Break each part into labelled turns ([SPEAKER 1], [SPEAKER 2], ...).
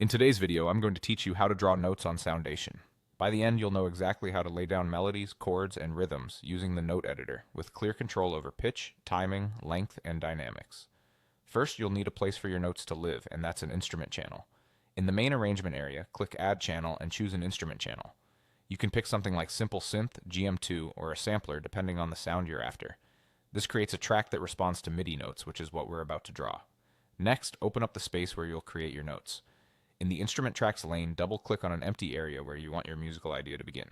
[SPEAKER 1] In today's video, I'm going to teach you how to draw notes on Soundation. By the end, you'll know exactly how to lay down melodies, chords, and rhythms using the note editor, with clear control over pitch, timing, length, and dynamics. First, you'll need a place for your notes to live, and that's an instrument channel. In the main arrangement area, click Add Channel and choose an instrument channel. You can pick something like Simple Synth, GM2, or a sampler depending on the sound you're after. This creates a track that responds to MIDI notes, which is what we're about to draw. Next, open up the space where you'll create your notes. In the Instrument Tracks lane, double-click on an empty area where you want your musical idea to begin.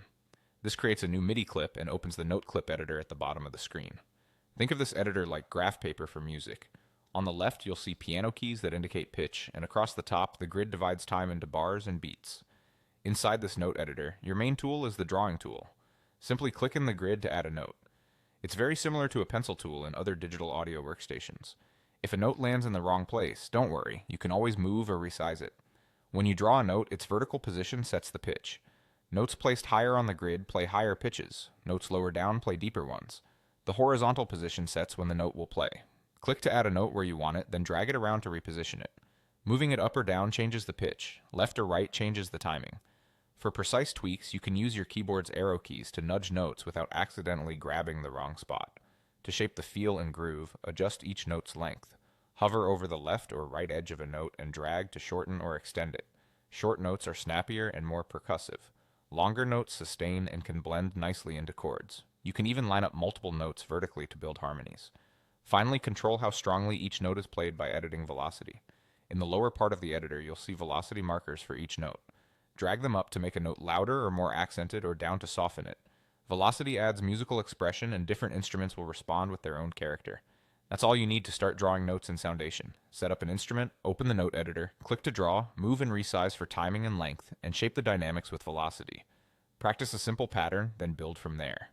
[SPEAKER 1] This creates a new MIDI clip and opens the note clip editor at the bottom of the screen. Think of this editor like graph paper for music. On the left, you'll see piano keys that indicate pitch, and across the top, the grid divides time into bars and beats. Inside this note editor, your main tool is the drawing tool. Simply click in the grid to add a note. It's very similar to a pencil tool in other digital audio workstations. If a note lands in the wrong place, don't worry, you can always move or resize it. When you draw a note, its vertical position sets the pitch. Notes placed higher on the grid play higher pitches. Notes lower down play deeper ones. The horizontal position sets when the note will play. Click to add a note where you want it, then drag it around to reposition it. Moving it up or down changes the pitch. Left or right changes the timing. For precise tweaks, you can use your keyboard's arrow keys to nudge notes without accidentally grabbing the wrong spot. To shape the feel and groove, adjust each note's length. Hover over the left or right edge of a note and drag to shorten or extend it. Short notes are snappier and more percussive. Longer notes sustain and can blend nicely into chords. You can even line up multiple notes vertically to build harmonies. Finally, control how strongly each note is played by editing velocity. In the lower part of the editor, you'll see velocity markers for each note. Drag them up to make a note louder or more accented, or down to soften it. Velocity adds musical expression, and different instruments will respond with their own character. That's all you need to start drawing notes in Soundation. Set up an instrument, open the note editor, click to draw, move and resize for timing and length, and shape the dynamics with velocity. Practice a simple pattern, then build from there.